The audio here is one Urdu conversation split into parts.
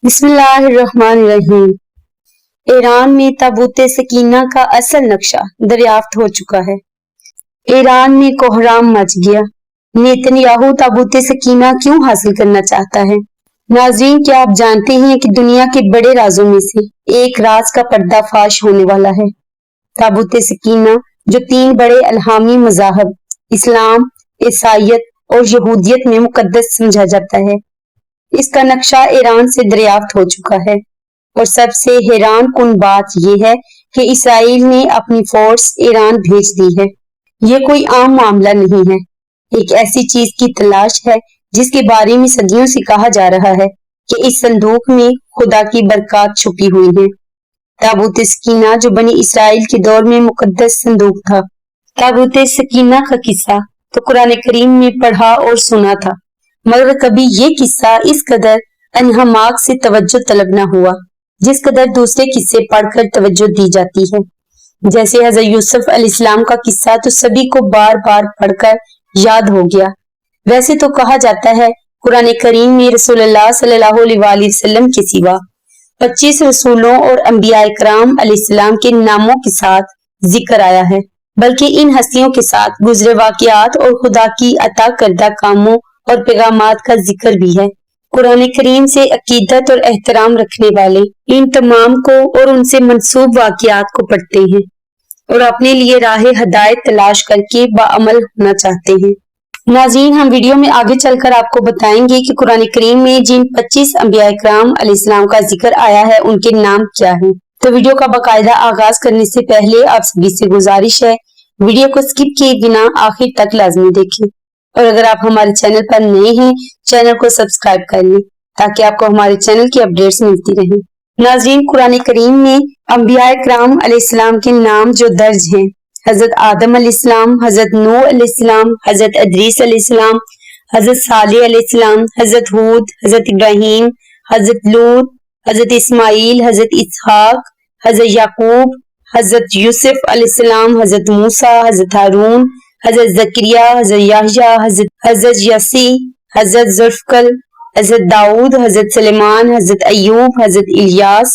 بسم اللہ الرحمن الرحیم۔ ایران میں تابوت سکینہ کا اصل نقشہ دریافت ہو چکا ہے۔ ایران میں کوہرام مچ گیا۔ نیتن یاہو تابوت سکینہ کیوں حاصل کرنا چاہتا ہے؟ ناظرین، کیا آپ جانتے ہیں کہ دنیا کے بڑے رازوں میں سے ایک راز کا پردہ فاش ہونے والا ہے؟ تابوت سکینہ، جو 3 بڑے الہامی مذاہب اسلام، عیسائیت اور یہودیت میں مقدس سمجھا جاتا ہے، اس کا نقشہ ایران سے دریافت ہو چکا ہے۔ اور سب سے حیران کن بات یہ ہے کہ اسرائیل نے اپنی فورس ایران بھیج دی ہے۔ یہ کوئی عام معاملہ نہیں ہے۔ ایک ایسی چیز کی تلاش ہے جس کے بارے میں صدیوں سے کہا جا رہا ہے کہ اس صندوق میں خدا کی برکات چھپی ہوئی ہیں۔ تابوت سکینہ، جو بنی اسرائیل کے دور میں مقدس صندوق تھا۔ تابوت سکینہ کا قصہ تو قرآن کریم میں پڑھا اور سنا تھا، مگر کبھی یہ قصہ اس قدر انہماک سے توجہ طلب نہ ہوا جس قدر دوسرے قصے پڑھ کر توجہ دی جاتی ہے۔ جیسے حضرت یوسف علیہ السلام کا قصہ تو سبھی کو بار بار پڑھ کر یاد ہو گیا۔ ویسے تو کہا جاتا ہے قرآن کریم میں رسول اللہ صلی اللہ علیہ وآلہ وسلم کے سوا 25 رسولوں اور انبیاء کرام علیہ السلام کے ناموں کے ساتھ ذکر آیا ہے، بلکہ ان ہستیوں کے ساتھ گزرے واقعات اور خدا کی عطا کردہ کاموں اور پیغامات کا ذکر بھی ہے۔ قرآن کریم سے عقیدت اور احترام رکھنے والے ان تمام کو اور ان سے منسوب واقعات کو پڑھتے ہیں اور اپنے لیے راہ ہدایت تلاش کر کے باعمل ہونا چاہتے ہیں۔ ناظرین، ہم ویڈیو میں آگے چل کر آپ کو بتائیں گے کہ قرآن کریم میں جن 25 انبیاء کرام علیہ السلام کا ذکر آیا ہے ان کے نام کیا ہیں۔ تو ویڈیو کا باقاعدہ آغاز کرنے سے پہلے آپ سبھی سے گزارش ہے ویڈیو کو سکپ کیے بنا آخر تک لازمی دیکھیں، اور اگر آپ ہمارے چینل پر نئے ہیں چینل کو سبسکرائب کر لیں تاکہ آپ کو ہمارے چینل کی اپڈیٹس ملتی رہیں۔ ناظرین، قرآن کریم میں انبیاء کرام علیہ السلام کے نام جو درج ہیں: حضرت آدم علیہ السلام، حضرت نوح علیہ السلام، حضرت ادریس علیہ السلام، حضرت صالح علیہ السلام، حضرت ہود، حضرت ابراہیم، حضرت لوط، حضرت اسماعیل، حضرت اسحاق، حضرت یعقوب، حضرت یوسف علیہ السلام، حضرت موسیٰ، حضرت ہارون، حضرت زکریا، حضرت یحییٰ، حضرت یسی، حضرت ذوالفقار، حضرت داؤد، حضرت سلیمان، حضرت ایوب، حضرت الیاس،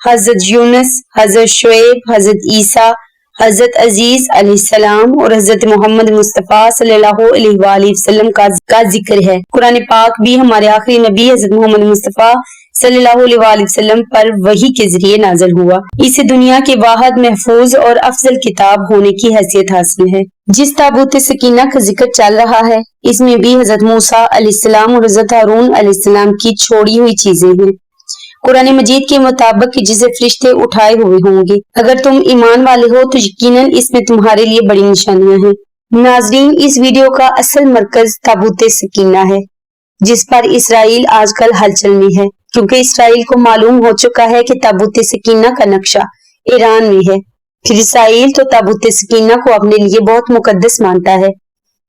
حضرت یونس، حضرت شعیب، حضرت عیسیٰ، حضرت عزیز علیہ السلام اور حضرت محمد مصطفیٰ صلی اللہ علیہ وآلہ وسلم کا ذکر ہے۔ قرآن پاک بھی ہمارے آخری نبی حضرت محمد مصطفیٰ صلی اللہ علیہ وآلہ وسلم پر وحی کے ذریعے نازل ہوا۔ اسے دنیا کے واحد محفوظ اور افضل کتاب ہونے کی حیثیت حاصل ہے۔ جس تابوت سکینہ کا ذکر چل رہا ہے اس میں بھی حضرت موسیٰ علیہ السلام اور حضرت ہارون علیہ السلام کی چھوڑی ہوئی چیزیں ہیں۔ قرآن مجید کے مطابق جسے فرشتے اٹھائے ہوئے ہوں گے۔ اگر تم ایمان والے ہو تو یقیناً اس میں تمہارے لیے بڑی نشانیاں ہیں۔ ناظرین، اس ویڈیو کا اصل مرکز تابوت سکینہ ہے جس پر اسرائیل آج کل ہلچل میں ہے، کیونکہ اسرائیل کو معلوم ہو چکا ہے کہ تابوت سکینہ کا نقشہ ایران میں ہے۔ پھر اسرائیل تو تابوت سکینہ کو اپنے لیے بہت مقدس مانتا ہے،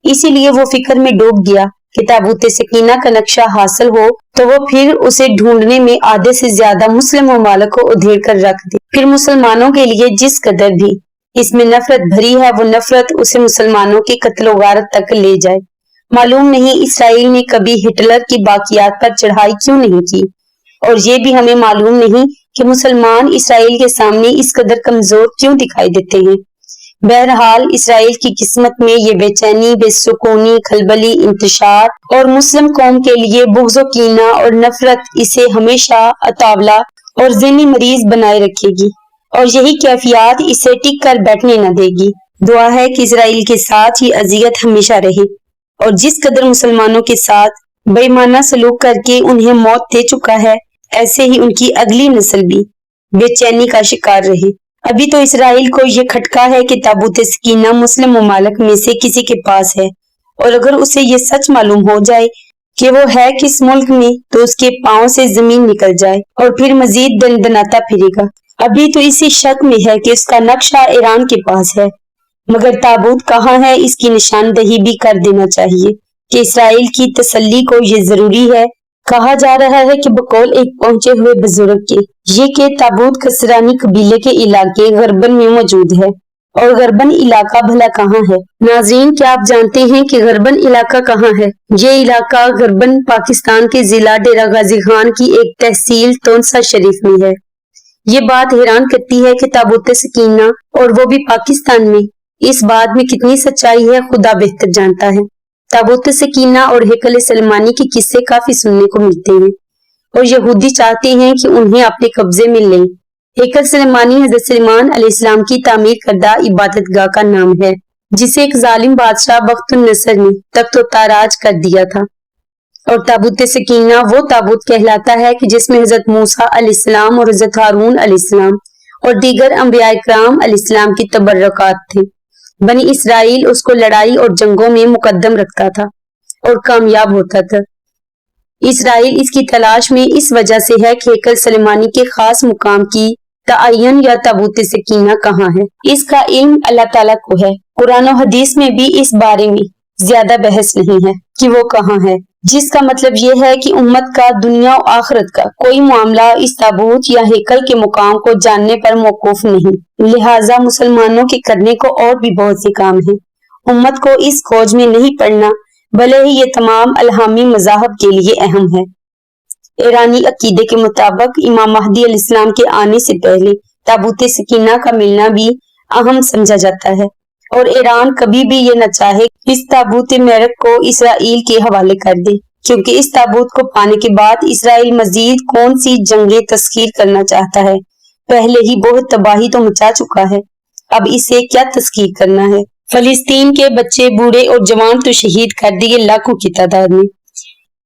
اسی لیے وہ فکر میں ڈوب گیا کہ تابوت سکینہ کا نقشہ حاصل ہو تو وہ پھر اسے ڈھونڈنے میں آدھے سے زیادہ مسلم ممالک کو ادھیڑ کر رکھ دے۔ پھر مسلمانوں کے لیے جس قدر بھی اس میں نفرت بھری ہے وہ نفرت اسے مسلمانوں کے قتل و غارت تک لے جائے۔ معلوم نہیں اسرائیل نے کبھی ہٹلر کی باقیات پر چڑھائی کیوں نہیں کی، اور یہ بھی ہمیں معلوم نہیں کہ مسلمان اسرائیل کے سامنے اس قدر کمزور کیوں دکھائی دیتے ہیں۔ بہرحال اسرائیل کی قسمت میں یہ بے چینی، بے سکونی، کھلبلی، انتشار اور مسلم قوم کے لیے بغض و کینہ اور نفرت اسے ہمیشہ اطاولہ اور ذہنی مریض بنائے رکھے گی، اور یہی کیفیات اسے ٹک کر بیٹھنے نہ دے گی۔ دعا ہے کہ اسرائیل کے ساتھ یہ اذیت ہمیشہ رہے، اور جس قدر مسلمانوں کے ساتھ بے ایمانہ سلوک کر کے انہیں موت دے چکا ہے، ایسے ہی ان کی اگلی نسل بھی بے چینی کا شکار رہے۔ ابھی تو اسرائیل کو یہ کھٹکا ہے کہ تابوت سکینہ مسلم ممالک میں سے کسی کے پاس ہے، اور اگر اسے یہ سچ معلوم ہو جائے کہ وہ ہے کس ملک میں تو اس کے پاؤں سے زمین نکل جائے اور پھر مزید دندناتا پھرے گا۔ ابھی تو اسی شک میں ہے کہ اس کا نقشہ ایران کے پاس ہے، مگر تابوت کہاں ہے اس کی نشاندہی بھی کر دینا چاہیے کہ اسرائیل کی تسلی کو یہ ضروری ہے۔ کہا جا رہا ہے کہ بقول ایک پہنچے ہوئے بزرگ کے یہ کہ تابوت کسرانی قبیلے کے علاقے غربن میں موجود ہے۔ اور غربن علاقہ بھلا کہاں ہے؟ ناظرین، کیا آپ جانتے ہیں کہ غربن علاقہ کہاں ہے؟ یہ علاقہ غربن پاکستان کے ضلع ڈیرہ غازی خان کی ایک تحصیل تونسا شریف میں ہے۔ یہ بات حیران کرتی ہے کہ تابوت سکینہ اور وہ بھی پاکستان میں، اس بات میں کتنی سچائی ہے خدا بہتر جانتا ہے۔ تابوت سکینہ اور ہیکل سلیمانی کے قصے کافی سننے کو ملتے ہیں اور یہودی چاہتے ہیں کہ انہیں اپنے قبضے میں لیں۔ ہیکل سلیمانی حضرت سلیمان علیہ السلام کی تعمیر کردہ عبادت گاہ کا نام ہے، جسے ایک ظالم بادشاہ بخت النصر نے تخت و تاراج کر دیا تھا۔ اور تابوت سکینہ وہ تابوت کہلاتا ہے کہ جس میں حضرت موسیٰ علیہ السلام اور حضرت ہارون علیہ السلام اور دیگر انبیاء کرام علیہ السلام کی تبرکات تھے۔ بنی اسرائیل اس کو لڑائی اور جنگوں میں مقدم رکھتا تھا اور کامیاب ہوتا تھا۔ اسرائیل اس کی تلاش میں اس وجہ سے ہے کہ ہیکل سلیمانی کے خاص مقام کی تعین یا تابوت سکینہ کہاں ہے۔ اس کا علم اللہ تعالیٰ کو ہے۔ قرآن و حدیث میں بھی اس بارے میں زیادہ بحث نہیں ہے کہ وہ کہاں ہے، جس کا مطلب یہ ہے کہ امت کا دنیا و آخرت کا کوئی معاملہ اس تابوت یا ہیکل کے مقام کو جاننے پر موقوف نہیں، لہٰذا مسلمانوں کے کرنے کو اور بھی بہت سے کام ہیں۔ امت کو اس کھوج میں نہیں پڑنا، بھلے ہی یہ تمام الہامی مذاہب کے لیے اہم ہے۔ ایرانی عقیدے کے مطابق امام مہدی علیہ السلام کے آنے سے پہلے تابوت سکینہ کا ملنا بھی اہم سمجھا جاتا ہے، اور ایران کبھی بھی یہ نہ چاہے اس تابوت میرک کو اسرائیل کے حوالے کر دے، کیونکہ اس تابوت کو پانے کے بعد اسرائیل مزید کون سی جنگیں تسخیر کرنا چاہتا ہے؟ پہلے ہی بہت تباہی تو مچا چکا ہے، اب اسے کیا تسخیر کرنا ہے؟ فلسطین کے بچے، بوڑھے اور جوان تو شہید کر دیے لاکھوں کی تعداد میں۔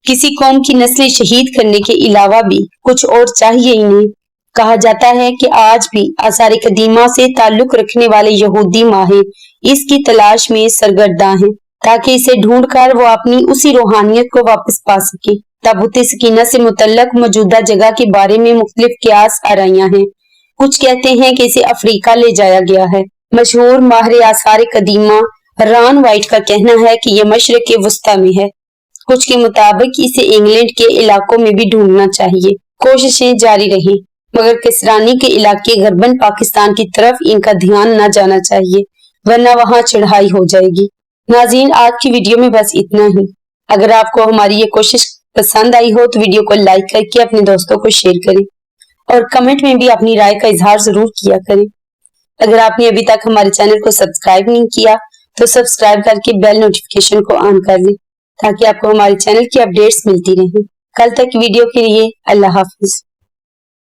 کسی قوم کی نسلیں شہید کرنے کے علاوہ بھی کچھ اور چاہیے ہی نہیں۔ کہا جاتا ہے کہ آج بھی آثار قدیمہ سے تعلق رکھنے والے یہودی ماہر اس کی تلاش میں سرگرداں ہیں تاکہ اسے ڈھونڈ کر وہ اپنی اسی روحانیت کو واپس پا سکے۔ تابوت سکینہ سے متعلق موجودہ جگہ کے بارے میں مختلف قیاس آرائیاں ہیں۔ کچھ کہتے ہیں کہ اسے افریقہ لے جایا گیا ہے۔ مشہور ماہر آثار قدیمہ ران وائٹ کا کہنا ہے کہ یہ مشرق وسطیٰ میں ہے۔ کچھ کے مطابق اسے انگلینڈ کے علاقوں میں بھی ڈھونڈنا چاہیے۔ کوششیں جاری رہیں، مگر کسرانی کے علاقے غربن پاکستان کی طرف ان کا دھیان نہ جانا چاہیے، ورنہ وہاں چڑھائی ہو جائے گی۔ ناظرین، آج کی ویڈیو میں بس اتنا ہی۔ اگر آپ کو ہماری یہ کوشش پسند آئی ہو تو ویڈیو کو لائک کر کے اپنے دوستوں کو شیئر کریں اور کمنٹ میں بھی اپنی رائے کا اظہار ضرور کیا کریں۔ اگر آپ نے ابھی تک ہمارے چینل کو سبسکرائب نہیں کیا تو سبسکرائب کر کے بیل نوٹیفیکیشن کو آن کر لیں تاکہ آپ کو ہمارے چینل کی اپڈیٹس ملتی رہیں۔ کل تک ویڈیو کے لیے اللہ حافظ۔